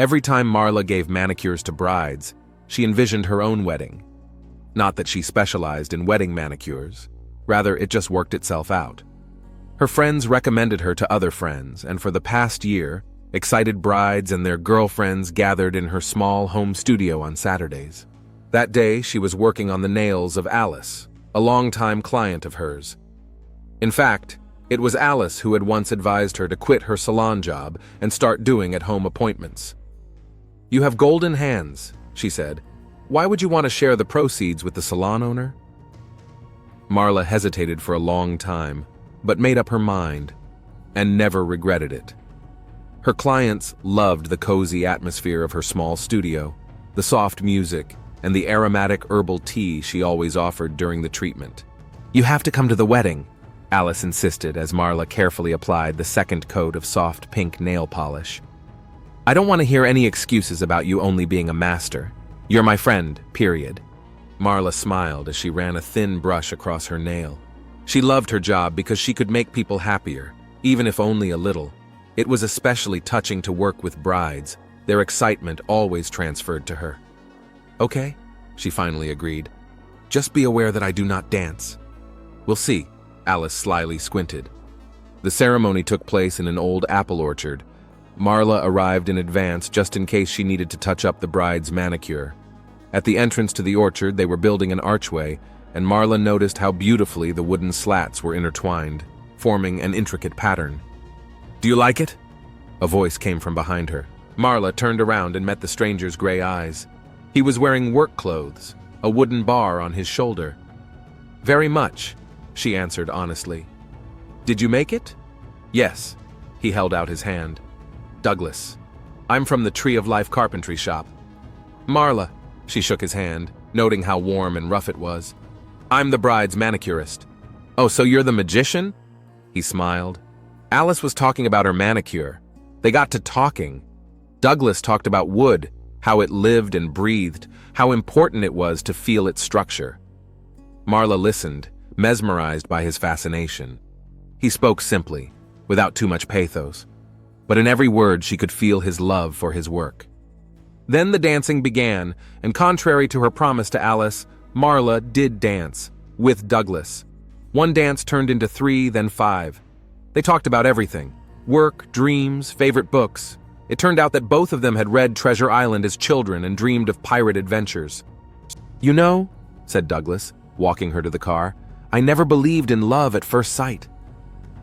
Every time Marla gave manicures to brides, she envisioned her own wedding. Not that she specialized in wedding manicures, rather it just worked itself out. Her friends recommended her to other friends, and for the past year, excited brides and their girlfriends gathered in her small home studio on Saturdays. That day, she was working on the nails of Alice, a longtime client of hers. In fact, it was Alice who had once advised her to quit her salon job and start doing at-home appointments. "You have golden hands," she said. "Why would you want to share the proceeds with the salon owner?" Marla hesitated for a long time, but made up her mind, and never regretted it. Her clients loved the cozy atmosphere of her small studio, the soft music, and the aromatic herbal tea she always offered during the treatment. "You have to come to the wedding," Alice insisted as Marla carefully applied the second coat of soft pink nail polish. "I don't want to hear any excuses about you only being a master. You're my friend, period." Marla smiled as she ran a thin brush across her nail. She loved her job because she could make people happier, even if only a little. It was especially touching to work with brides. Their excitement always transferred to her. "Okay," she finally agreed. "Just be aware that I do not dance." "We'll see," Alice slyly squinted. The ceremony took place in an old apple orchard. Marla arrived in advance just in case she needed to touch up the bride's manicure. At the entrance to the orchard, they were building an archway, and Marla noticed how beautifully the wooden slats were intertwined, forming an intricate pattern. "Do you like it?" A voice came from behind her. Marla turned around and met the stranger's gray eyes. He was wearing work clothes, a wooden bar on his shoulder. "Very much," she answered honestly. "Did you make it?" "Yes." He held out his hand. "Douglas. I'm from the Tree of Life carpentry shop." "Marla," she shook his hand, noting how warm and rough it was. "I'm the bride's manicurist." "Oh, so you're the magician?" He smiled. Alice was talking about her manicure. They got to talking. Douglas talked about wood, how it lived and breathed, how important it was to feel its structure. Marla listened, mesmerized by his fascination. He spoke simply, without too much pathos, but in every word she could feel his love for his work. Then the dancing began, and contrary to her promise to Alice, Marla did dance, with Douglas. One dance turned into 3, then 5. They talked about everything: work, dreams, favorite books. It turned out that both of them had read Treasure Island as children and dreamed of pirate adventures. "You know," said Douglas, walking her to the car, "I never believed in love at first sight.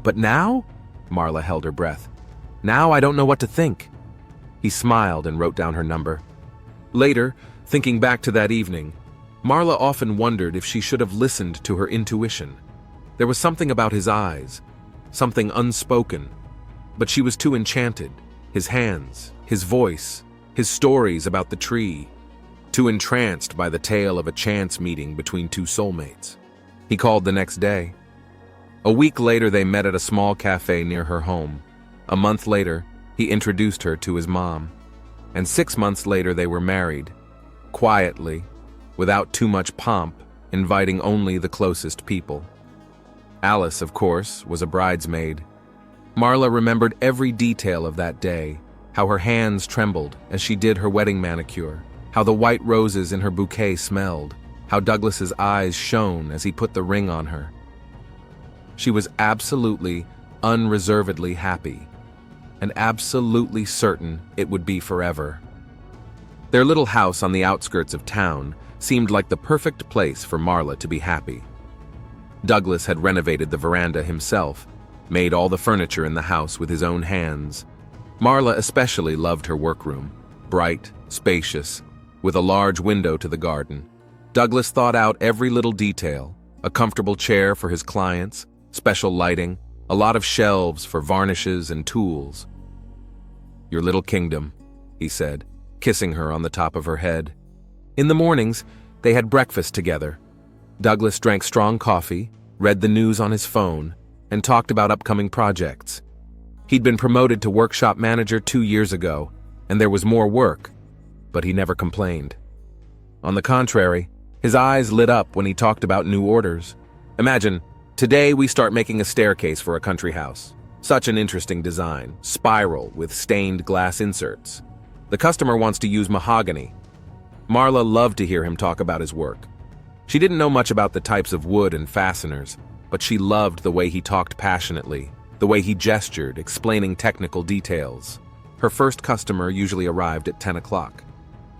But now?" Marla held her breath. "Now I don't know what to think." He smiled and wrote down her number. Later, thinking back to that evening, Marla often wondered if she should have listened to her intuition. There was something about his eyes, something unspoken, but she was too enchanted. His hands, his voice, his stories about the tree, too entranced by the tale of a chance meeting between two soulmates. He called the next day. A week later, they met at a small cafe near her home. A month later, he introduced her to his mom. And 6 months later, they were married, quietly, without too much pomp, inviting only the closest people. Alice, of course, was a bridesmaid. Marla remembered every detail of that day, how her hands trembled as she did her wedding manicure, how the white roses in her bouquet smelled, how Douglas's eyes shone as he put the ring on her. She was absolutely, unreservedly happy, and absolutely certain it would be forever. Their little house on the outskirts of town seemed like the perfect place for Marla to be happy. Douglas had renovated the veranda himself, made all the furniture in the house with his own hands. Marla especially loved her workroom, bright, spacious, with a large window to the garden. Douglas thought out every little detail: a comfortable chair for his clients, special lighting, a lot of shelves for varnishes and tools. "Your little kingdom," he said, kissing her on the top of her head. In the mornings, they had breakfast together. Douglas drank strong coffee, read the news on his phone, and talked about upcoming projects. He'd been promoted to workshop manager 2 years ago, and there was more work, but he never complained. On the contrary, his eyes lit up when he talked about new orders. "Imagine, today we start making a staircase for a country house. Such an interesting design, spiral with stained glass inserts. The customer wants to use mahogany. Marla loved to hear him talk about his work. She didn't know much about the types of wood and fasteners, but she loved the way he talked passionately, the way he gestured, explaining technical details. Her first customer usually arrived at 10 o'clock.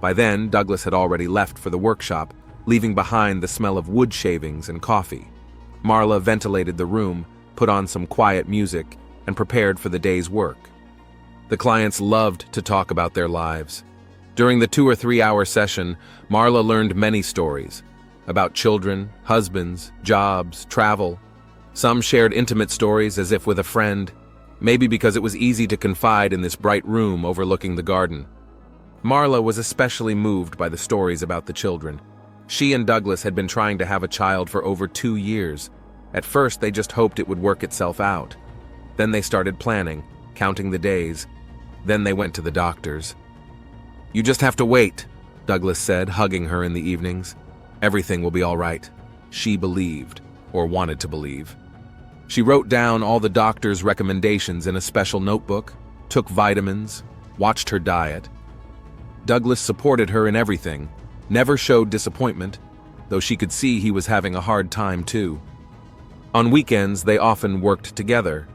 By then, Douglas had already left for the workshop, leaving behind the smell of wood shavings and coffee. Marla ventilated the room, put on some quiet music, and prepared for the day's work. The clients loved to talk about their lives. During the 2 or 3 hour session, Marla learned many stories about children, husbands, jobs, travel. Some shared intimate stories as if with a friend, maybe because it was easy to confide in this bright room overlooking the garden. Marla was especially moved by the stories about the children. She and Douglas had been trying to have a child for over 2 years. At first, they just hoped it would work itself out. Then they started planning, counting the days. Then they went to the doctors. "You just have to wait," Douglas said, hugging her in the evenings. "Everything will be all right." She believed, or wanted to believe. She wrote down all the doctor's recommendations in a special notebook, took vitamins, watched her diet. Douglas supported her in everything, never showed disappointment, though she could see he was having a hard time too. On weekends, they often worked together.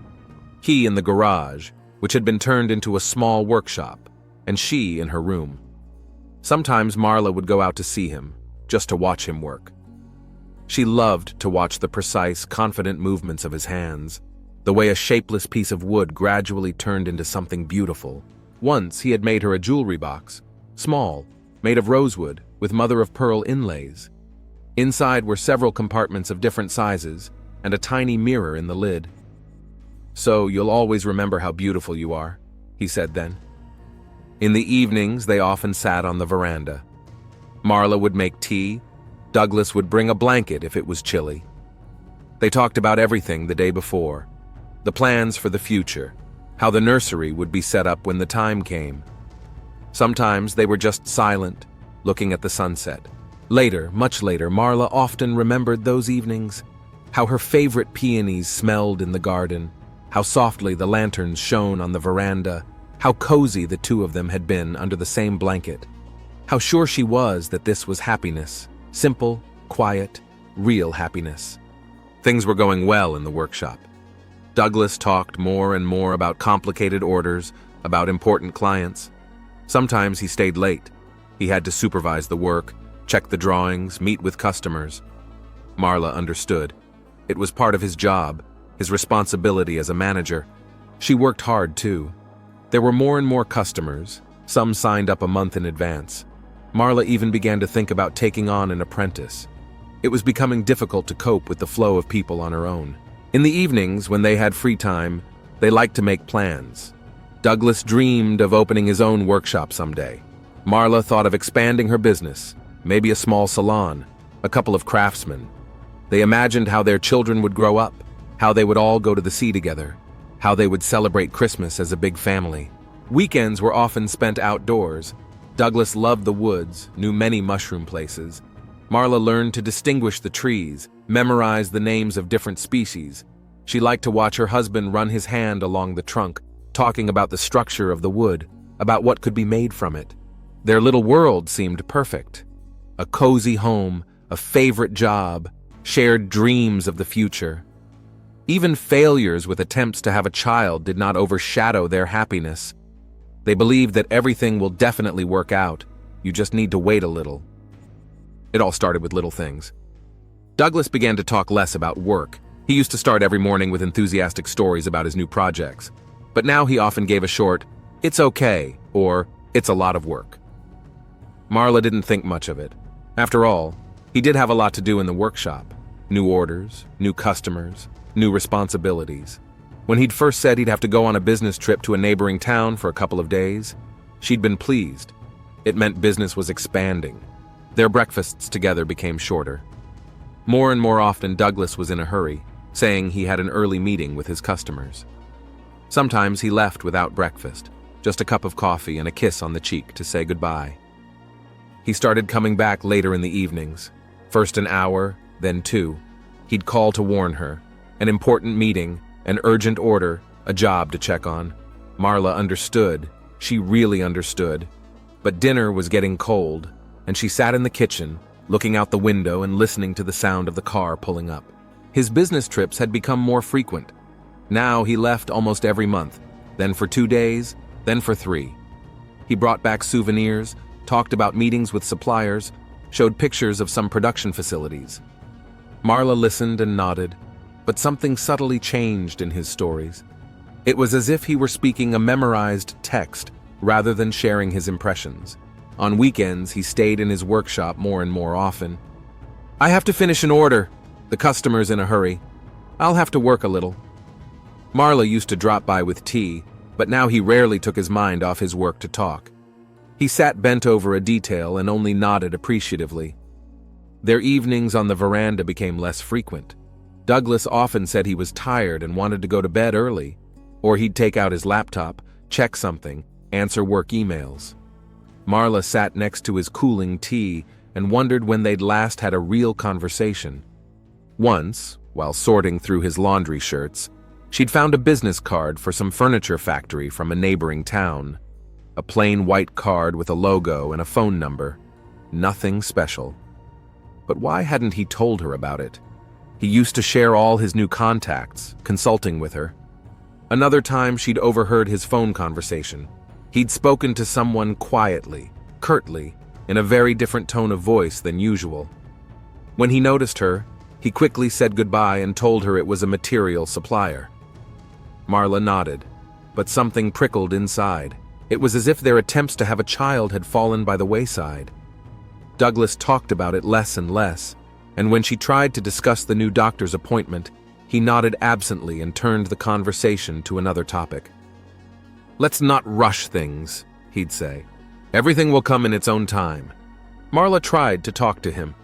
He in the garage, which had been turned into a small workshop, and she in her room. Sometimes Marla would go out to see him, just to watch him work. She loved to watch the precise, confident movements of his hands, the way a shapeless piece of wood gradually turned into something beautiful. Once he had made her a jewelry box, small, made of rosewood, with mother-of-pearl inlays. Inside were several compartments of different sizes, and a tiny mirror in the lid. "So you'll always remember how beautiful you are," he said then. In the evenings, they often sat on the veranda. Marla would make tea. Douglas would bring a blanket if it was chilly. They talked about everything the day before, the plans for the future, how the nursery would be set up when the time came. Sometimes they were just silent, looking at the sunset. Later, much later, Marla often remembered those evenings, how her favorite peonies smelled in the garden, how softly the lanterns shone on the veranda, how cozy the two of them had been under the same blanket. How sure she was that this was happiness, simple, quiet, real happiness. Things were going well in the workshop. Douglas talked more and more about complicated orders, about important clients. Sometimes he stayed late. He had to supervise the work, check the drawings, meet with customers. Marla understood. It was part of his job, his responsibility as a manager. She worked hard, too. There were more and more customers. Some signed up a month in advance. Marla even began to think about taking on an apprentice. It was becoming difficult to cope with the flow of people on her own. In the evenings, when they had free time, they liked to make plans. Douglas dreamed of opening his own workshop someday. Marla thought of expanding her business, maybe a small salon, a couple of craftsmen. They imagined how their children would grow up, how they would all go to the sea together, how they would celebrate Christmas as a big family. Weekends were often spent outdoors. Douglas loved the woods, knew many mushroom places. Marla learned to distinguish the trees, memorize the names of different species. She liked to watch her husband run his hand along the trunk, talking about the structure of the wood, about what could be made from it. Their little world seemed perfect. A cozy home, a favorite job, shared dreams of the future. Even failures with attempts to have a child did not overshadow their happiness. They believed that everything will definitely work out. You just need to wait a little. It all started with little things. Douglas began to talk less about work. He used to start every morning with enthusiastic stories about his new projects. But now he often gave a short, "It's okay," or "It's a lot of work." Marla didn't think much of it. After all, he did have a lot to do in the workshop. New orders, new customers, new responsibilities. When he'd first said he'd have to go on a business trip to a neighboring town for a couple of days, she'd been pleased. It meant business was expanding. Their breakfasts together became shorter. More and more often, Douglas was in a hurry, saying he had an early meeting with his customers. Sometimes he left without breakfast, just a cup of coffee and a kiss on the cheek to say goodbye. He started coming back later in the evenings, first an hour, then 2. He'd call to warn her, an important meeting, an urgent order, a job to check on. Marla understood. She really understood. But dinner was getting cold, and she sat in the kitchen, looking out the window and listening to the sound of the car pulling up. His business trips had become more frequent. Now he left almost every month, then for 2 days, then for 3. He brought back souvenirs, talked about meetings with suppliers, showed pictures of some production facilities. Marla listened and nodded, but something subtly changed in his stories. It was as if he were speaking a memorized text rather than sharing his impressions. On weekends, he stayed in his workshop more and more often. "I have to finish an order. The customer's in a hurry. I'll have to work a little." Marla used to drop by with tea, but now he rarely took his mind off his work to talk. He sat bent over a detail and only nodded appreciatively. Their evenings on the veranda became less frequent. Douglas often said he was tired and wanted to go to bed early, or he'd take out his laptop, check something, answer work emails. Marla sat next to his cooling tea and wondered when they'd last had a real conversation. Once, while sorting through his laundry shirts, she'd found a business card for some furniture factory from a neighboring town. A plain white card with a logo and a phone number. Nothing special. But why hadn't he told her about it? He used to share all his new contacts, consulting with her. Another time she'd overheard his phone conversation. He'd spoken to someone quietly, curtly, in a very different tone of voice than usual. When he noticed her, he quickly said goodbye and told her it was a material supplier. Marla nodded, but something prickled inside. It was as if their attempts to have a child had fallen by the wayside. Douglas talked about it less and less, and when she tried to discuss the new doctor's appointment, he nodded absently and turned the conversation to another topic. "Let's not rush things," he'd say. "Everything will come in its own time." Marla tried to talk to him,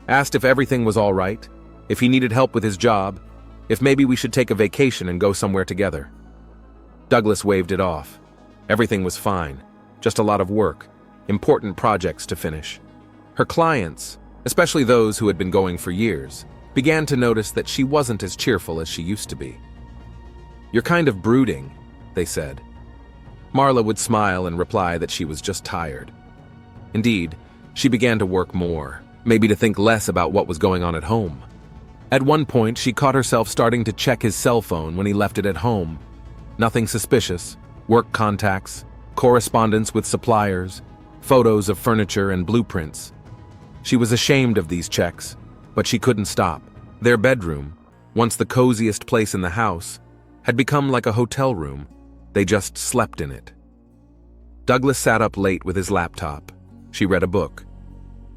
asked if everything was all right, if he needed help with his job, if maybe we should take a vacation and go somewhere together. Douglas waved it off. Everything was fine, just a lot of work, important projects to finish. Her clients, especially those who had been going for years, began to notice that she wasn't as cheerful as she used to be. "You're kind of brooding," they said. Marla would smile and reply that she was just tired. Indeed, she began to work more, maybe to think less about what was going on at home. At one point, she caught herself starting to check his cell phone when he left it at home. Nothing suspicious, work contacts, correspondence with suppliers, photos of furniture and blueprints. She was ashamed of these checks, but she couldn't stop. Their bedroom, once the coziest place in the house, had become like a hotel room. They just slept in it. Douglas sat up late with his laptop. She read a book.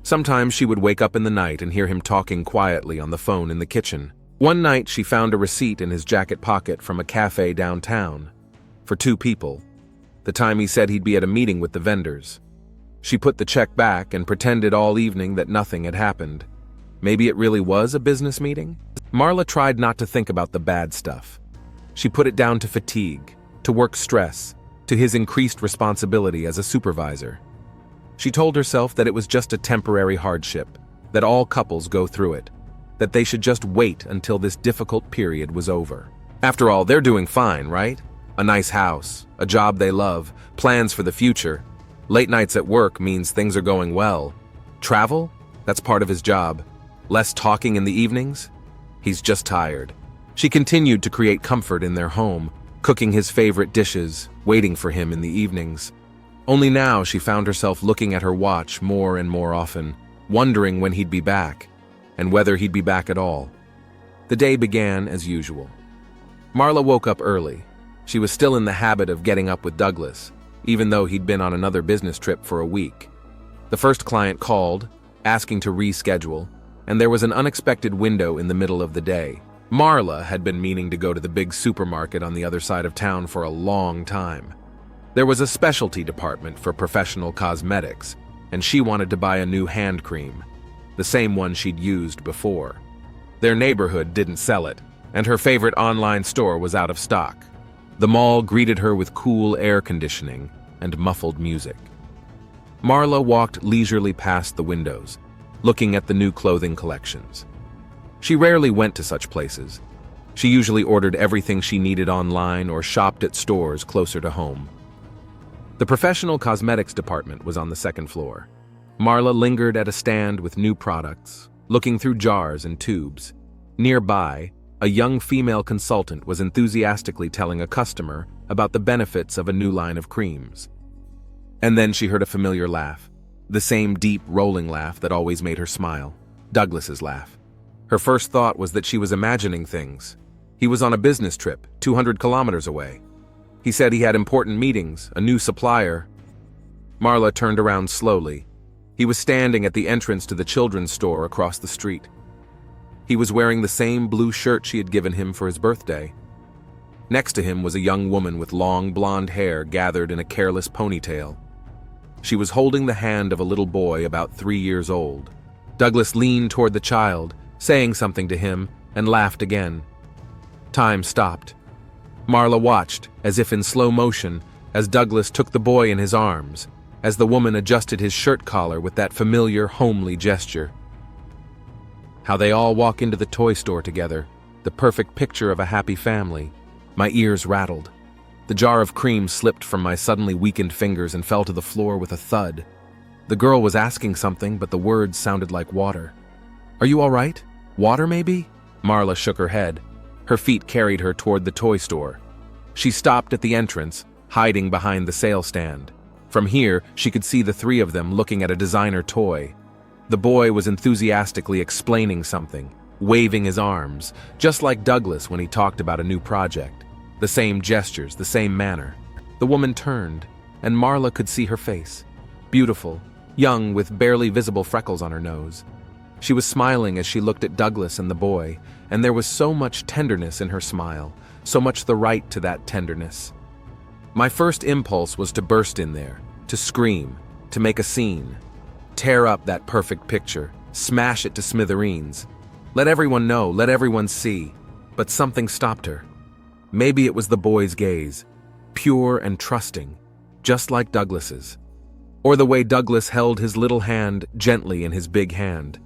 Sometimes she would wake up in the night and hear him talking quietly on the phone in the kitchen. One night she found a receipt in his jacket pocket from a cafe downtown. For 2 people. The time he said he'd be at a meeting with the vendors. She put the check back and pretended all evening that nothing had happened. Maybe it really was a business meeting? Marla tried not to think about the bad stuff. She put it down to fatigue, to work stress, to his increased responsibility as a supervisor. She told herself that it was just a temporary hardship, that all couples go through it, that they should just wait until this difficult period was over. After all, they're doing fine, right? A nice house, a job they love, plans for the future. Late nights at work means things are going well. Travel? That's part of his job. Less talking in the evenings? He's just tired. She continued to create comfort in their home, cooking his favorite dishes, waiting for him in the evenings. Only now she found herself looking at her watch more and more often, wondering when he'd be back, and whether he'd be back at all. The day began as usual. Marla woke up early. She was still in the habit of getting up with Douglas, even though he'd been on another business trip for a week. The first client called, asking to reschedule, and there was an unexpected window in the middle of the day. Marla had been meaning to go to the big supermarket on the other side of town for a long time. There was a specialty department for professional cosmetics, and she wanted to buy a new hand cream, the same one she'd used before. Their neighborhood didn't sell it, and her favorite online store was out of stock. The mall greeted her with cool air conditioning and muffled music. Marla walked leisurely past the windows, looking at the new clothing collections. She rarely went to such places. She usually ordered everything she needed online or shopped at stores closer to home. The professional cosmetics department was on the second floor. Marla lingered at a stand with new products, looking through jars and tubes. Nearby, a young female consultant was enthusiastically telling a customer about the benefits of a new line of creams. And then she heard a familiar laugh, the same deep, rolling laugh that always made her smile, Douglas's laugh. Her first thought was that she was imagining things. He was on a business trip, 200 kilometers away. He said he had important meetings, a new supplier. Marla turned around slowly. He was standing at the entrance to the children's store across the street. He was wearing the same blue shirt she had given him for his birthday. Next to him was a young woman with long blonde hair gathered in a careless ponytail. She was holding the hand of a little boy about 3 years old. Douglas leaned toward the child, saying something to him, and laughed again. Time stopped. Marla watched, as if in slow motion, as Douglas took the boy in his arms, as the woman adjusted his shirt collar with that familiar, homely gesture. How they all walk into the toy store together, the perfect picture of a happy family. My ears rattled. The jar of cream slipped from my suddenly weakened fingers and fell to the floor with a thud. The girl was asking something, but the words sounded like water. "Are you all right? Water, maybe?" Marla shook her head. Her feet carried her toward the toy store. She stopped at the entrance, hiding behind the sale stand. From here, she could see the three of them looking at a designer toy. The boy was enthusiastically explaining something, waving his arms, just like Douglas when he talked about a new project. The same gestures, the same manner. The woman turned, and Marla could see her face. Beautiful, young, with barely visible freckles on her nose. She was smiling as she looked at Douglas and the boy, and there was so much tenderness in her smile, so much the right to that tenderness. My first impulse was to burst in there, to scream, to make a scene, tear up that perfect picture, smash it to smithereens. Let everyone know, let everyone see. But something stopped her. Maybe it was the boy's gaze, pure and trusting, just like Douglas's. Or the way Douglas held his little hand gently in his big hand.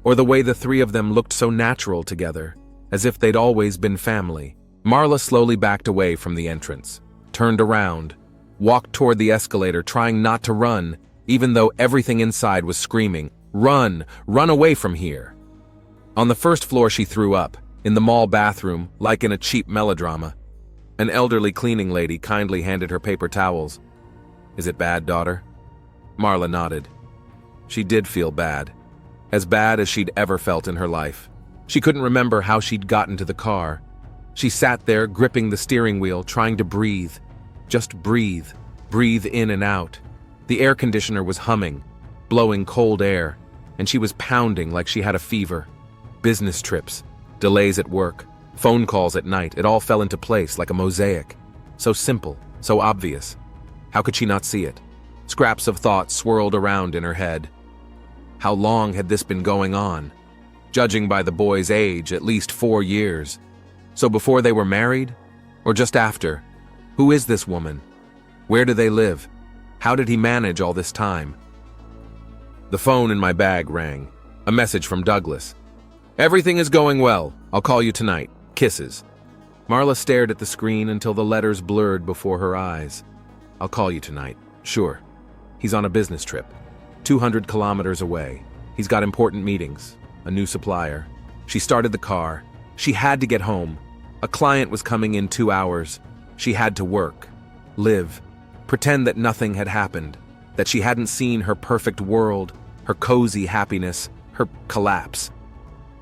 Or the way the three of them looked so natural together, as if they'd always been family. Marla slowly backed away from the entrance, turned around, walked toward the escalator, trying not to run, even though everything inside was screaming, "Run! Run away from here!" On the first floor she threw up, in the mall bathroom, like in a cheap melodrama. An elderly cleaning lady kindly handed her paper towels. "Is it bad, daughter?" Marla nodded. She did feel bad as she'd ever felt in her life. She couldn't remember how she'd gotten to the car. She sat there, gripping the steering wheel, trying to breathe. Just breathe. Breathe in and out. The air conditioner was humming, blowing cold air, and she was pounding like she had a fever. Business trips, delays at work, phone calls at night, it all fell into place like a mosaic. So simple, so obvious. How could she not see it? Scraps of thought swirled around in her head. How long had this been going on? Judging by the boy's age, at least 4 years. So before they were married? Or just after? Who is this woman? Where do they live? How did he manage all this time? The phone in my bag rang. A message from Douglas. "Everything is going well. I'll call you tonight. Kisses." Marla stared at the screen until the letters blurred before her eyes. "I'll call you tonight. Sure. He's on a business trip. 200 kilometers away. He's got important meetings. A new supplier." She started the car. She had to get home. A client was coming in 2 hours. She had to work. Live. Pretend that nothing had happened. That she hadn't seen her perfect world, her cozy happiness, her collapse.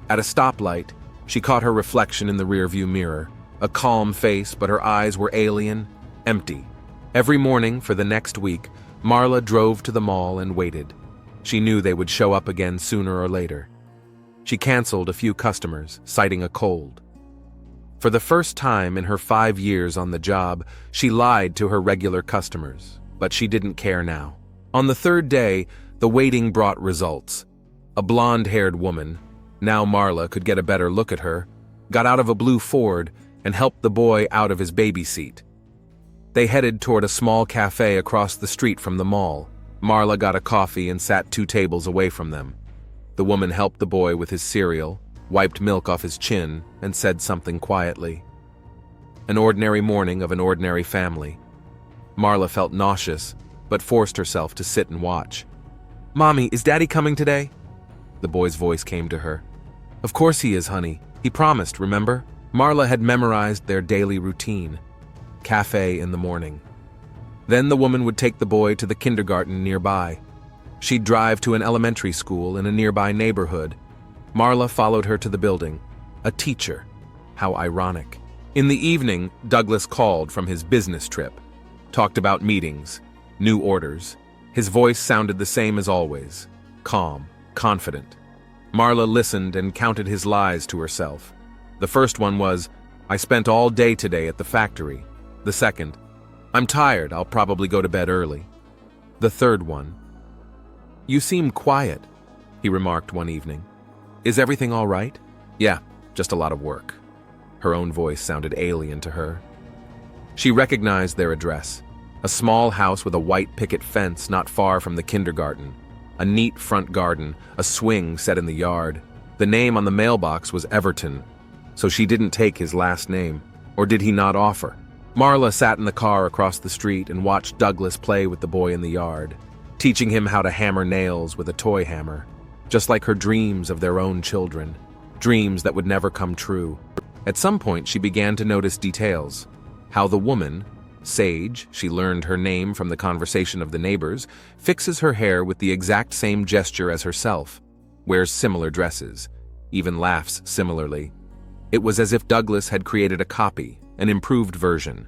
At a stoplight, she caught her reflection in the rearview mirror. A calm face, but her eyes were alien, empty. Every morning for the next week, Marla drove to the mall and waited. She knew they would show up again sooner or later. She canceled a few customers, citing a cold. For the first time in her 5 years on the job, she lied to her regular customers, but she didn't care now. On the third day, the waiting brought results. A blonde-haired woman, now Marla could get a better look at her, got out of a blue Ford and helped the boy out of his baby seat. They headed toward a small cafe across the street from the mall. Marla got a coffee and sat 2 tables away from them. The woman helped the boy with his cereal, wiped milk off his chin, and said something quietly. An ordinary morning of an ordinary family. Marla felt nauseous, but forced herself to sit and watch. "Mommy, is Daddy coming today?" The boy's voice came to her. "Of course he is, honey. He promised, remember?" Marla had memorized their daily routine. Cafe in the morning. Then the woman would take the boy to the kindergarten nearby. She'd drive to an elementary school in a nearby neighborhood. Marla followed her to the building. A teacher. How ironic. In the evening, Douglas called from his business trip. Talked about meetings, new orders. His voice sounded the same as always. Calm, confident. Marla listened and counted his lies to herself. The first one was, "I spent all day today at the factory." The second, "I'm tired, I'll probably go to bed early." The third one, "You seem quiet," he remarked one evening. "Is everything all right?" "Yeah, just a lot of work." Her own voice sounded alien to her. She recognized their address. A small house with a white picket fence not far from the kindergarten. A neat front garden, a swing set in the yard. The name on the mailbox was Everton, so she didn't take his last name. Or did he not offer? Marla sat in the car across the street and watched Douglas play with the boy in the yard, teaching him how to hammer nails with a toy hammer, just like her dreams of their own children, dreams that would never come true. At some point, she began to notice details. How the woman, Sage, she learned her name from the conversation of the neighbors, fixes her hair with the exact same gesture as herself, wears similar dresses, even laughs similarly. It was as if Douglas had created a copy, an improved version.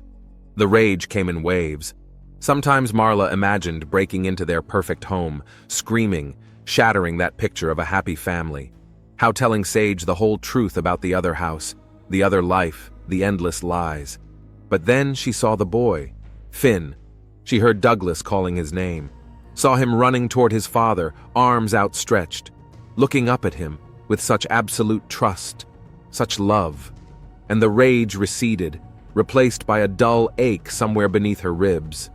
The rage came in waves. Sometimes Marla imagined breaking into their perfect home, screaming, shattering that picture of a happy family. How telling Sage the whole truth about the other house, the other life, the endless lies. But then she saw the boy, Finn. She heard Douglas calling his name, saw him running toward his father, arms outstretched, looking up at him with such absolute trust, such love. And the rage receded, replaced by a dull ache somewhere beneath her ribs.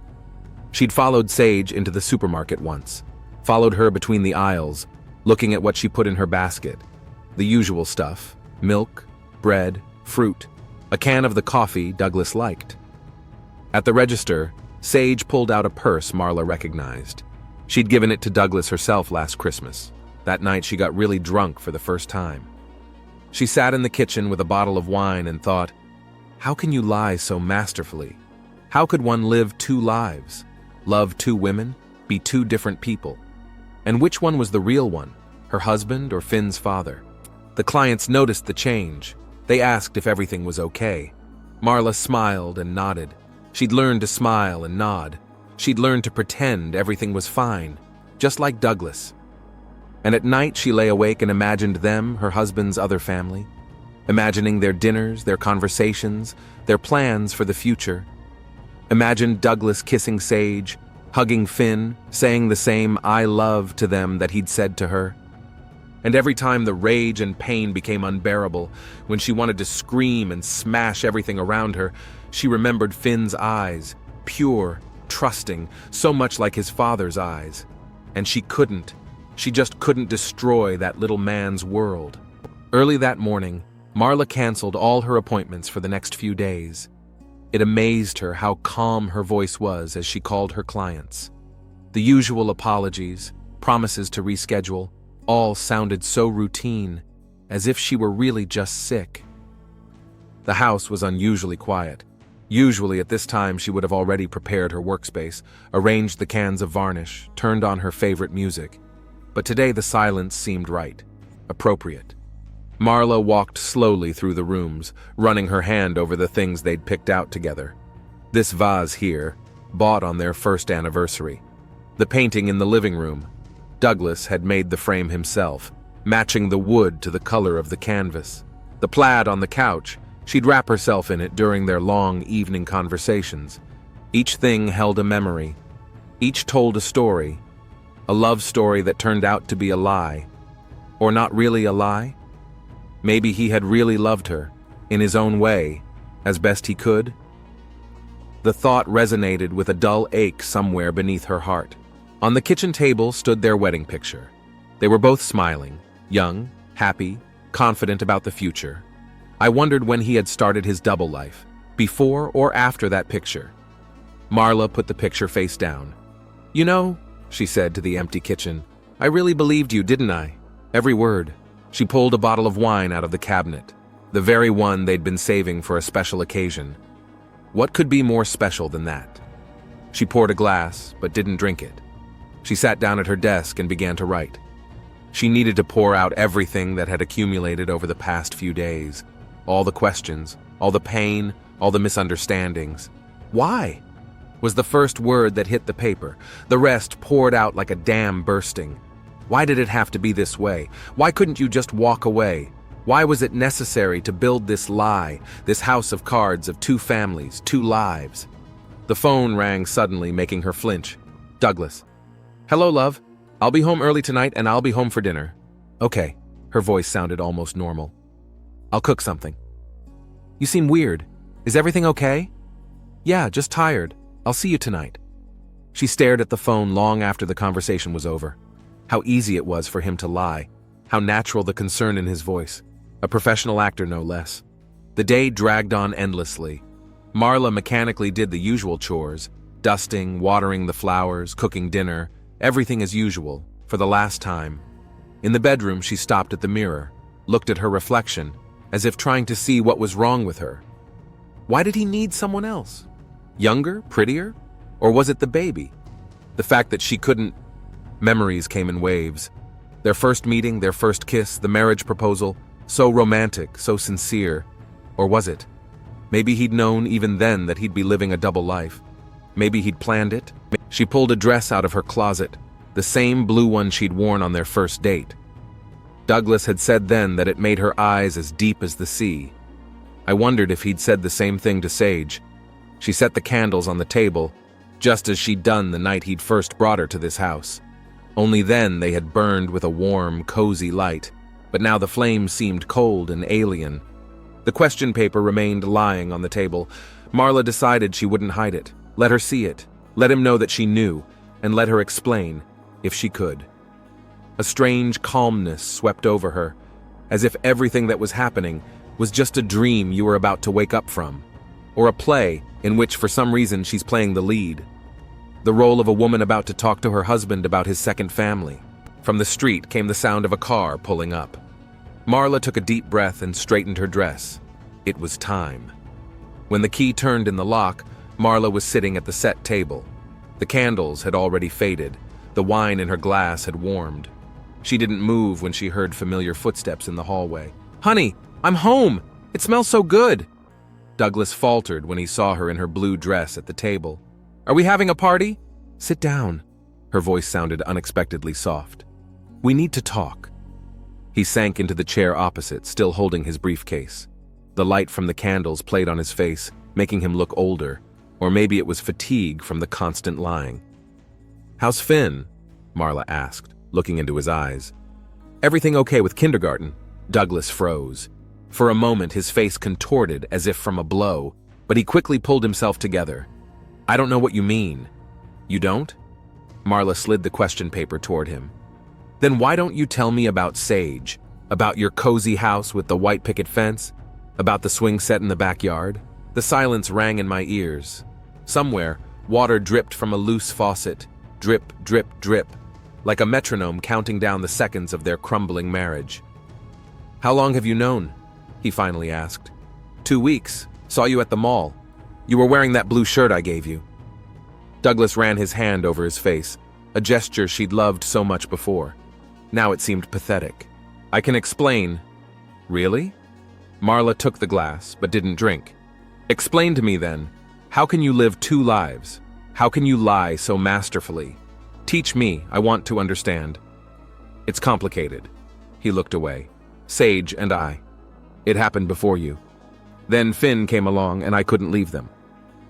She'd followed Sage into the supermarket once, followed her between the aisles, looking at what she put in her basket. The usual stuff, milk, bread, fruit, a can of the coffee Douglas liked. At the register, Sage pulled out a purse Marla recognized. She'd given it to Douglas herself last Christmas. That night she got really drunk for the first time. She sat in the kitchen with a bottle of wine and thought, how can you lie so masterfully? How could one live two lives? Love two women? Be two different people? And which one was the real one? Her husband or Finn's father? The clients noticed the change. They asked if everything was okay. Marla smiled and nodded. She'd learned to smile and nod. She'd learned to pretend everything was fine, just like Douglas. And at night she lay awake and imagined them, her husband's other family, imagining their dinners, their conversations, their plans for the future. Imagined Douglas kissing Sage, hugging Finn, saying the same "I love" to them that he'd said to her. And every time the rage and pain became unbearable, when she wanted to scream and smash everything around her, she remembered Finn's eyes, pure, trusting, so much like his father's eyes. And she just couldn't destroy that little man's world. Early that morning, Marla canceled all her appointments for the next few days. It amazed her how calm her voice was as she called her clients. The usual apologies, promises to reschedule, all sounded so routine, as if she were really just sick. The house was unusually quiet. Usually at this time she would have already prepared her workspace, arranged the cans of varnish, turned on her favorite music. But today the silence seemed right, appropriate. Marla walked slowly through the rooms, running her hand over the things they'd picked out together. This vase here, bought on their first anniversary. The painting in the living room. Douglas had made the frame himself, matching the wood to the color of the canvas. The plaid on the couch, she'd wrap herself in it during their long evening conversations. Each thing held a memory. Each told a story. A love story that turned out to be a lie. Or not really a lie? Maybe he had really loved her, in his own way, as best he could. The thought resonated with a dull ache somewhere beneath her heart. On the kitchen table stood their wedding picture. They were both smiling, young, happy, confident about the future. I wondered when he had started his double life, before or after that picture. Marla put the picture face down. "You know," she said to the empty kitchen, "I really believed you, didn't I? Every word." She pulled a bottle of wine out of the cabinet, the very one they'd been saving for a special occasion. What could be more special than that? She poured a glass, but didn't drink it. She sat down at her desk and began to write. She needed to pour out everything that had accumulated over the past few days. All the questions, all the pain, all the misunderstandings. Why? Was the first word that hit the paper. The rest poured out like a dam bursting. Why did it have to be this way? Why couldn't you just walk away? Why was it necessary to build this lie, this house of cards of two families, two lives? The phone rang suddenly, making her flinch. Douglas. "Hello, love. I'll be home early tonight and I'll be home for dinner." "Okay." Her voice sounded almost normal. "I'll cook something." "You seem weird. Is everything okay?" "Yeah, just tired. I'll see you tonight." She stared at the phone long after the conversation was over. How easy it was for him to lie. How natural the concern in his voice. A professional actor, no less. The day dragged on endlessly. Marla mechanically did the usual chores, dusting, watering the flowers, cooking dinner, everything as usual, for the last time. In the bedroom, she stopped at the mirror, looked at her reflection, as if trying to see what was wrong with her. Why did he need someone else? Younger, prettier? Or was it the baby? The fact that she couldn't... Memories came in waves. Their first meeting, their first kiss, the marriage proposal, so romantic, so sincere. Or was it? Maybe he'd known even then that he'd be living a double life. Maybe he'd planned it. She pulled a dress out of her closet, the same blue one she'd worn on their first date. Douglas had said then that it made her eyes as deep as the sea. I wondered if he'd said the same thing to Sage. She set the candles on the table, just as she'd done the night he'd first brought her to this house. Only then they had burned with a warm, cozy light, but now the flames seemed cold and alien. The question paper remained lying on the table. Marla decided she wouldn't hide it. Let her see it. Let him know that she knew, and let her explain, if she could. A strange calmness swept over her, as if everything that was happening was just a dream you were about to wake up from, or a play in which for some reason she's playing the lead. The role of a woman about to talk to her husband about his second family. From the street came the sound of a car pulling up. Marla took a deep breath and straightened her dress. It was time. When the key turned in the lock, Marla was sitting at the set table. The candles had already faded. The wine in her glass had warmed. She didn't move when she heard familiar footsteps in the hallway. "Honey, I'm home! It smells so good!" Douglas faltered when he saw her in her blue dress at the table. "Are we having a party?" "Sit down." Her voice sounded unexpectedly soft. "We need to talk." He sank into the chair opposite, still holding his briefcase. The light from the candles played on his face, making him look older, or maybe it was fatigue from the constant lying. "How's Finn?" Marla asked, looking into his eyes. "Everything okay with kindergarten?" Douglas froze. For a moment his face contorted as if from a blow, but he quickly pulled himself together. "I don't know what you mean." "You don't?" Marla slid the question paper toward him. "Then why don't you tell me about Sage? About your cozy house with the white picket fence? About the swing set in the backyard?" The silence rang in my ears. Somewhere, water dripped from a loose faucet. Drip, drip, drip. Like a metronome counting down the seconds of their crumbling marriage. "How long have you known?" he finally asked. 2 weeks. Saw you at the mall. You were wearing that blue shirt I gave you." Douglas ran his hand over his face, a gesture she'd loved so much before. Now it seemed pathetic. "I can explain." "Really?" Marla took the glass, but didn't drink. "Explain to me then. How can you live two lives? How can you lie so masterfully? Teach me, I want to understand." "It's complicated." He looked away. "Sage and I. It happened before you. Then Finn came along and I couldn't leave them."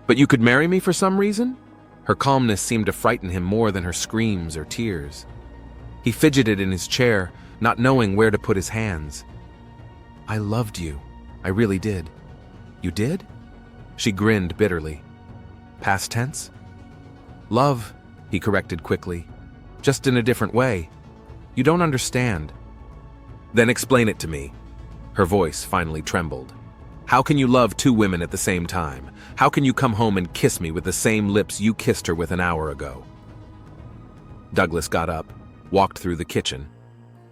"But you could marry me for some reason?" Her calmness seemed to frighten him more than her screams or tears. He fidgeted in his chair, not knowing where to put his hands. "I loved you. I really did." "You did?" She grinned bitterly. "Past tense?" "Love," he corrected quickly. "Just in a different way. You don't understand." "Then explain it to me." Her voice finally trembled. "How can you love two women at the same time? How can you come home and kiss me with the same lips you kissed her with an hour ago?" Douglas got up, walked through the kitchen.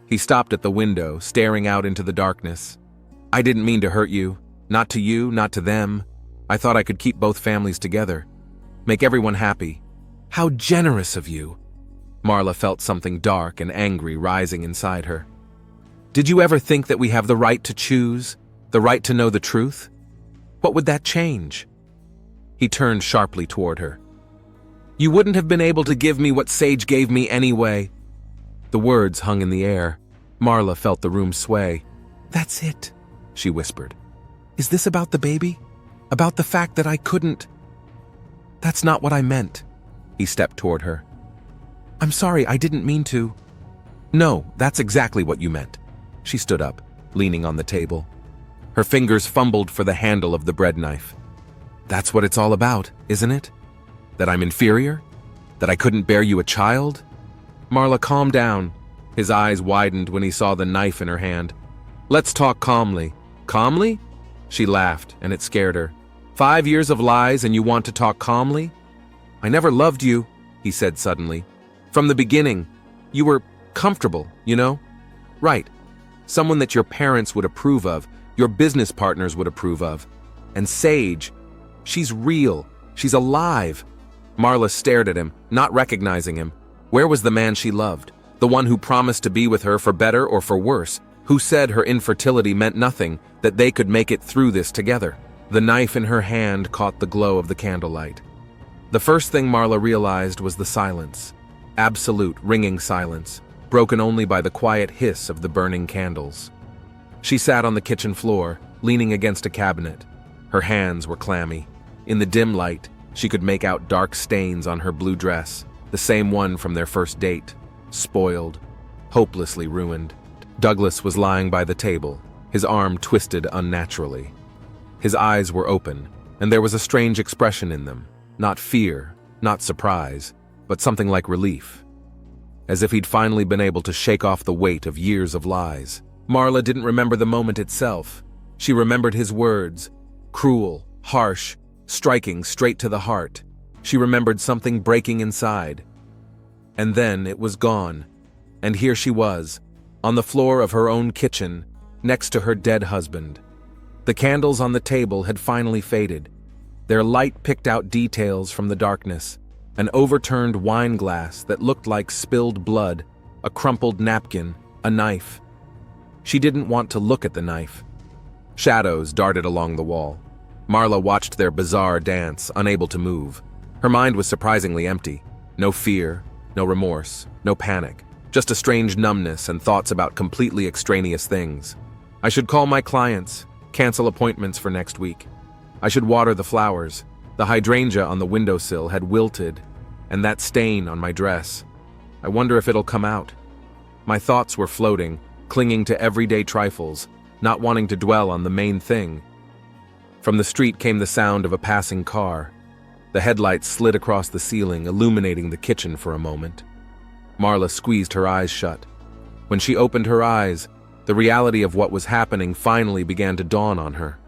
He stopped at the window, staring out into the darkness. I didn't mean to hurt you. Not to you, not to them. I thought I could keep both families together. Make everyone happy. How generous of you. Marla felt something dark and angry rising inside her. Did you ever think that we have the right to choose? The right to know the truth? What would that change? He turned sharply toward her. You wouldn't have been able to give me what Sage gave me anyway. The words hung in the air. Marla felt the room sway. That's it, she whispered. Is this about the baby? About the fact that I couldn't? That's not what I meant. He stepped toward her. I'm sorry, I didn't mean to. No, that's exactly what you meant. She stood up, leaning on the table. Her fingers fumbled for the handle of the bread knife. That's what it's all about, isn't it? That I'm inferior? That I couldn't bear you a child? Marla calmed down. His eyes widened when he saw the knife in her hand. Let's talk calmly. Calmly? She laughed, and it scared her. 5 years of lies and you want to talk calmly? I never loved you, he said suddenly. From the beginning, you were comfortable, you know? Right. Someone that your parents would approve of, your business partners would approve of. And Sage, she's real. She's alive. Marla stared at him, not recognizing him. Where was the man she loved? The one who promised to be with her for better or for worse? Who said her infertility meant nothing, that they could make it through this together? The knife in her hand caught the glow of the candlelight. The first thing Marla realized was the silence. Absolute, ringing silence, broken only by the quiet hiss of the burning candles. She sat on the kitchen floor, leaning against a cabinet. Her hands were clammy. In the dim light, she could make out dark stains on her blue dress, the same one from their first date, spoiled, hopelessly ruined. Douglas was lying by the table, his arm twisted unnaturally. His eyes were open, and there was a strange expression in them, not fear, not surprise, but something like relief. As if he'd finally been able to shake off the weight of years of lies. Marla didn't remember the moment itself. She remembered his words, cruel, harsh, striking straight to the heart. She remembered something breaking inside. And then it was gone, and here she was, on the floor of her own kitchen, next to her dead husband. The candles on the table had finally faded. Their light picked out details from the darkness, an overturned wine glass that looked like spilled blood, a crumpled napkin, a knife. She didn't want to look at the knife. Shadows darted along the wall. Marla watched their bizarre dance, unable to move. Her mind was surprisingly empty. No fear, no remorse, no panic. Just a strange numbness and thoughts about completely extraneous things. I should call my clients, cancel appointments for next week. I should water the flowers. The hydrangea on the windowsill had wilted, and that stain on my dress. I wonder if it'll come out. My thoughts were floating, clinging to everyday trifles, not wanting to dwell on the main thing. From the street came the sound of a passing car. The headlights slid across the ceiling, illuminating the kitchen for a moment. Marla squeezed her eyes shut. When she opened her eyes, the reality of what was happening finally began to dawn on her.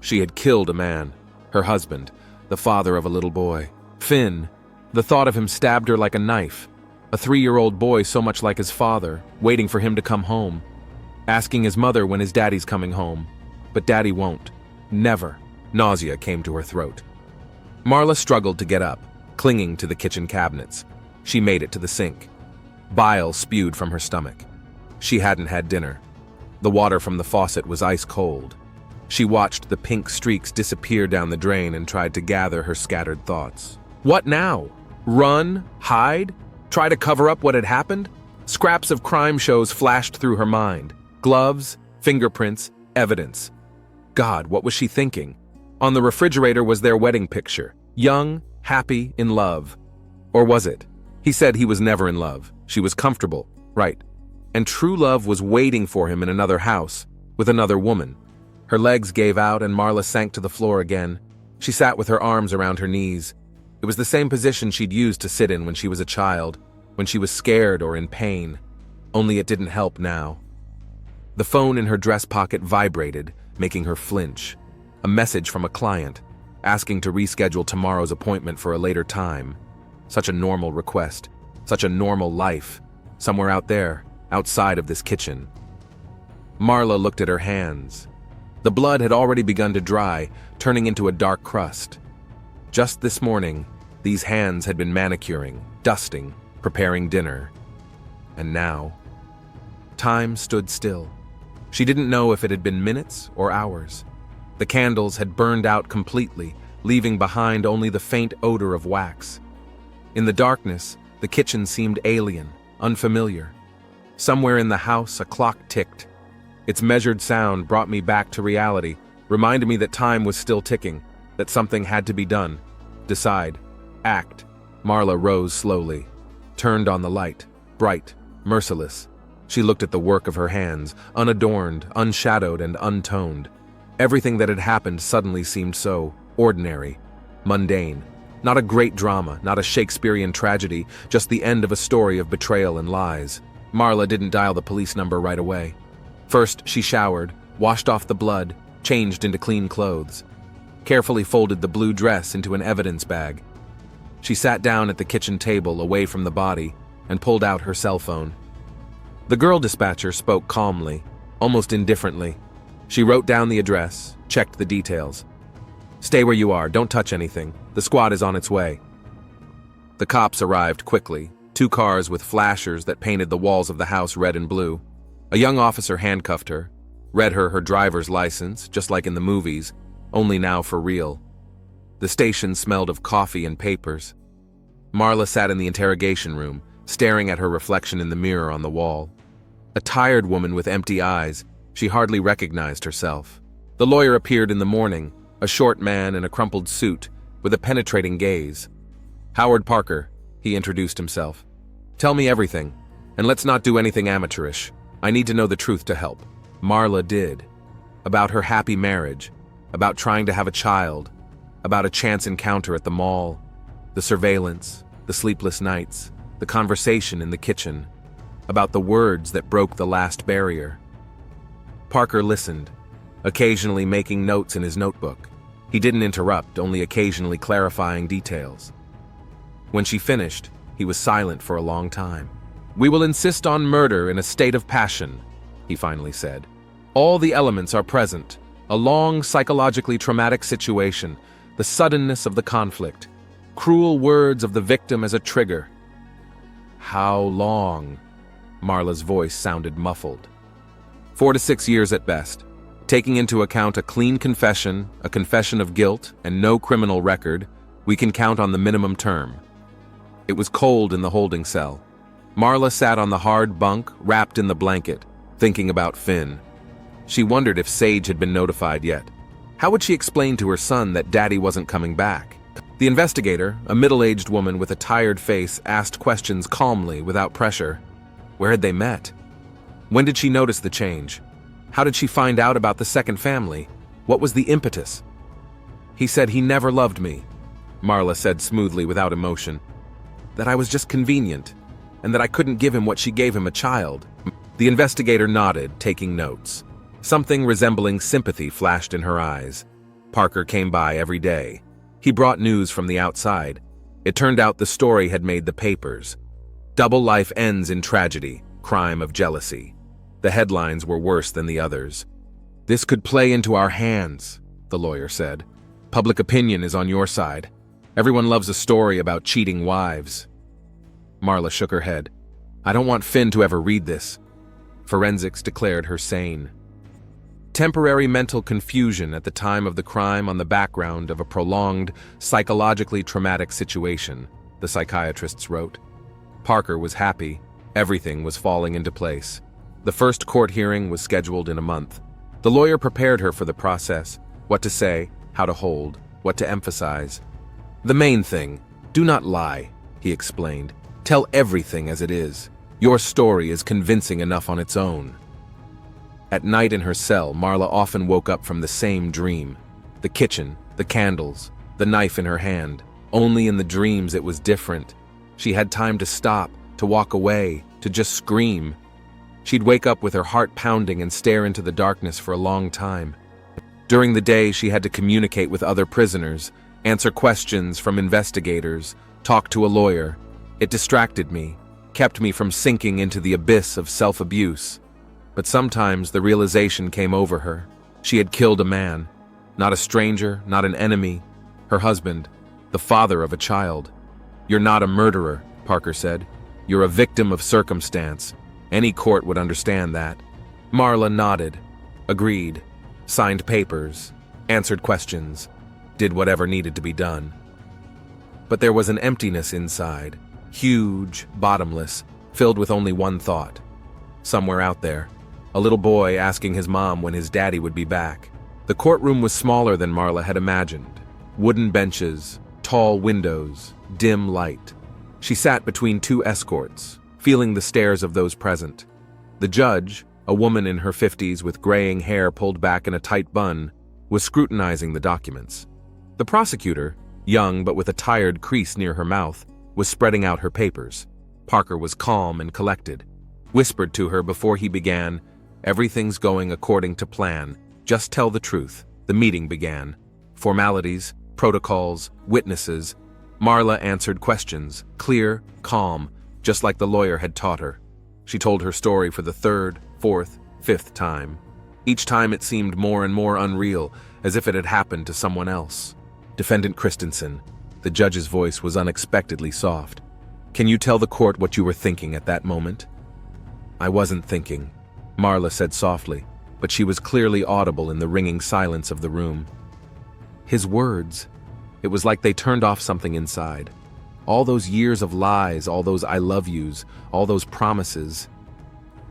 She had killed a man, her husband, the father of a little boy. Finn, the thought of him stabbed her like a knife. A 3-year-old boy so much like his father, waiting for him to come home. Asking his mother when his daddy's coming home. But daddy won't. Never. Nausea came to her throat. Marla struggled to get up, clinging to the kitchen cabinets. She made it to the sink. Bile spewed from her stomach. She hadn't had dinner. The water from the faucet was ice cold. She watched the pink streaks disappear down the drain and tried to gather her scattered thoughts. What now? Run? Hide? Try to cover up what had happened? Scraps of crime shows flashed through her mind. Gloves, fingerprints, evidence. God, what was she thinking? On the refrigerator was their wedding picture. Young, happy, in love. Or was it? He said he was never in love. She was comfortable, right. And true love was waiting for him in another house, with another woman. Her legs gave out and Marla sank to the floor again. She sat with her arms around her knees. It was the same position she'd used to sit in when she was a child, when she was scared or in pain. Only it didn't help now. The phone in her dress pocket vibrated, making her flinch. A message from a client, asking to reschedule tomorrow's appointment for a later time. Such a normal request. such a normal life, somewhere out there, outside of this kitchen. Marla looked at her hands. The blood had already begun to dry, turning into a dark crust. Just this morning, these hands had been manicuring, dusting, preparing dinner. And now, time stood still. She didn't know if it had been minutes or hours. The candles had burned out completely, leaving behind only the faint odor of wax. In the darkness, the kitchen seemed alien, unfamiliar. Somewhere in the house, a clock ticked. Its measured sound brought me back to reality, reminded me that time was still ticking, that something had to be done. Decide. Act. Marla rose slowly, turned on the light, bright, merciless. She looked at the work of her hands, unadorned, unshadowed, and untoned. Everything that had happened suddenly seemed so ordinary, mundane. Not a great drama, not a Shakespearean tragedy, just the end of a story of betrayal and lies. Marla didn't dial the police number right away. First, she showered, washed off the blood, changed into clean clothes, carefully folded the blue dress into an evidence bag. She sat down at the kitchen table away from the body and pulled out her cell phone. The girl dispatcher spoke calmly, almost indifferently. She wrote down the address, checked the details. "Stay where you are, don't touch anything. The squad is on its way." The cops arrived quickly, 2 cars with flashers that painted the walls of the house red and blue. A young officer handcuffed her, read her driver's license, just like in the movies, only now for real. The station smelled of coffee and papers. Marla sat in the interrogation room, staring at her reflection in the mirror on the wall. A tired woman with empty eyes, she hardly recognized herself. The lawyer appeared in the morning, a short man in a crumpled suit, with a penetrating gaze. "Howard Parker," he introduced himself. "Tell me everything, and let's not do anything amateurish. I need to know the truth to help." Marla did. About her happy marriage, about trying to have a child, about a chance encounter at the mall, the surveillance, the sleepless nights, the conversation in the kitchen, about the words that broke the last barrier. Parker listened, occasionally making notes in his notebook. He didn't interrupt, only occasionally clarifying details. When she finished, he was silent for a long time. "We will insist on murder in a state of passion," he finally said. "All the elements are present. A long, psychologically traumatic situation, the suddenness of the conflict, cruel words of the victim as a trigger." "How long?" Marla's voice sounded muffled. 4 to 6 years at best. Taking into account a clean confession, a confession of guilt, and no criminal record, we can count on the minimum term. It was cold in the holding cell. Marla sat on the hard bunk, wrapped in the blanket, thinking about Finn. She wondered if Sage had been notified yet. How would she explain to her son that Daddy wasn't coming back? The investigator, a middle-aged woman with a tired face, asked questions calmly, without pressure. Where had they met? When did she notice the change? How did she find out about the second family? What was the impetus? "He said he never loved me," Marla said smoothly without emotion. "That I was just convenient, and that I couldn't give him what she gave him, a child." The investigator nodded, taking notes. Something resembling sympathy flashed in her eyes. Parker came by every day. He brought news from the outside. It turned out the story had made the papers. "Double life ends in tragedy, crime of jealousy." The headlines were worse than the others. "This could play into our hands," the lawyer said. "Public opinion is on your side. Everyone loves a story about cheating wives." Marla shook her head. "I don't want Finn to ever read this." Forensics declared her sane. Temporary mental confusion at the time of the crime on the background of a prolonged, psychologically traumatic situation, the psychiatrists wrote. Parker was happy. Everything was falling into place. The first court hearing was scheduled in a month. The lawyer prepared her for the process, what to say, how to hold, what to emphasize. "The main thing, do not lie," he explained. "Tell everything as it is. Your story is convincing enough on its own." At night in her cell, Marla often woke up from the same dream. The kitchen, the candles, the knife in her hand. Only in the dreams it was different. She had time to stop, to walk away, to just scream. She'd wake up with her heart pounding and stare into the darkness for a long time. During the day, she had to communicate with other prisoners, answer questions from investigators, talk to a lawyer. It distracted me, kept me from sinking into the abyss of self-abuse. But sometimes the realization came over her. She had killed a man. Not a stranger, not an enemy. Her husband, the father of a child. "You're not a murderer," Parker said. "You're a victim of circumstance. Any court would understand that." Marla nodded, agreed, signed papers, answered questions, did whatever needed to be done. But there was an emptiness inside, huge, bottomless, filled with only one thought. Somewhere out there, a little boy asking his mom when his daddy would be back. The courtroom was smaller than Marla had imagined. Wooden benches, tall windows, dim light. She sat between two escorts, feeling the stares of those present. The judge, a woman in her 50s with graying hair pulled back in a tight bun, was scrutinizing the documents. The prosecutor, young but with a tired crease near her mouth, was spreading out her papers. Parker was calm and collected, whispered to her before he began, "Everything's going according to plan. Just tell the truth." The meeting began. Formalities, protocols, witnesses. Marla answered questions, clear, calm, just like the lawyer had taught her. She told her story for the third, fourth, fifth time. Each time it seemed more and more unreal, as if it had happened to someone else. "Defendant Christensen," the judge's voice was unexpectedly soft. "Can you tell the court what you were thinking at that moment?" "I wasn't thinking," Marla said softly, but she was clearly audible in the ringing silence of the room. His words, it was like they turned off something inside. All those years of lies, all those I love yous, all those promises.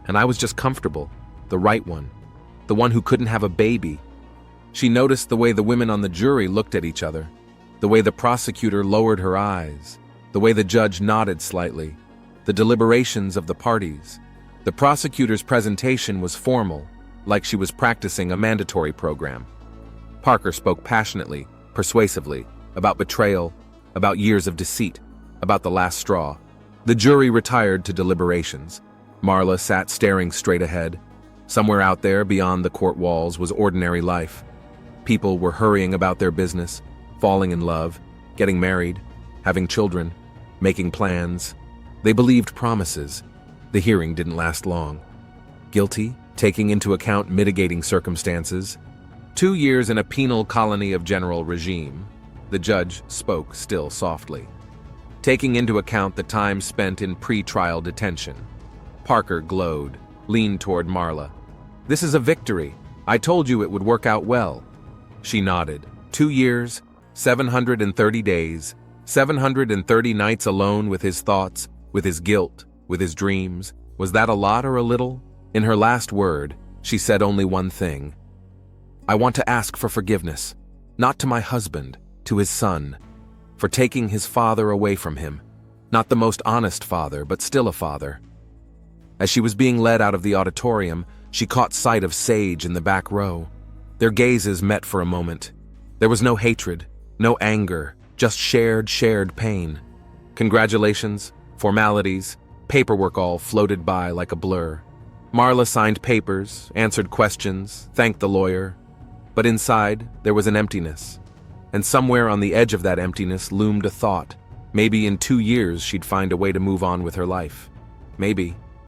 And I was just comfortable, the right one, the one who couldn't have a baby. She noticed the way the women on the jury looked at each other, the way the prosecutor lowered her eyes, the way the judge nodded slightly, the deliberations of the parties. The prosecutor's presentation was formal, like she was practicing a mandatory program. Parker spoke passionately, persuasively, about betrayal, about years of deceit, about the last straw. The jury retired to deliberations. Marla sat staring straight ahead. Somewhere out there, beyond the court walls, was ordinary life. People were hurrying about their business, falling in love, getting married, having children, making plans. They believed promises. The hearing didn't last long. Guilty, taking into account mitigating circumstances. 2 years in a penal colony of general regime. The judge spoke still softly. Taking into account the time spent in pre-trial detention. Parker glowed, leaned toward Marla. "This is a victory. I told you it would work out well." She nodded. 2 years, 730 days, 730 nights alone with his thoughts, with his guilt, with his dreams. Was that a lot or a little? In her last word, she said only one thing. "I want to ask for forgiveness, not to my husband, to his son, for taking his father away from him. Not the most honest father, but still a father." As she was being led out of the auditorium, she caught sight of Sage in the back row. Their gazes met for a moment. There was no hatred, no anger, just shared pain. Congratulations, formalities, paperwork all floated by like a blur. Marla signed papers, answered questions, thanked the lawyer. But inside, there was an emptiness. And somewhere on the edge of that emptiness loomed a thought. Maybe in 2 years she'd find a way to move on with her life. Maybe.